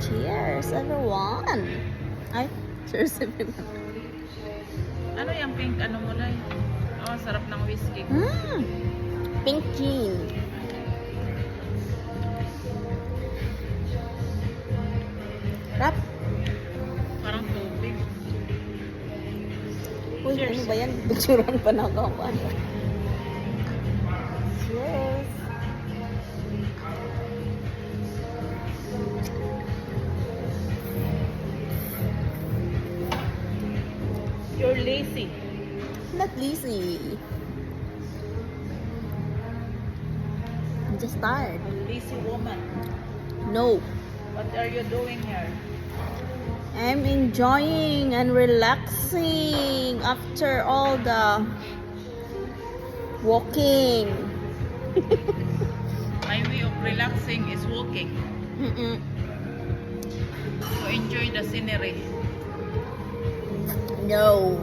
Cheers, everyone! Ay, cheers, everyone. Ano yung pink ano mo lang? Oh, sarap ng whiskey. Pink gin. Rap. Parang tubig. Uy, Cheers. ano ba yan? Picturean pa na ako. Cheers! You're lazy. Not lazy. I'm just tired. Lazy woman. No. What are you doing here? I'm enjoying and relaxing after all the walking. My way of relaxing is walking. Mm-mm. To enjoy the scenery. No.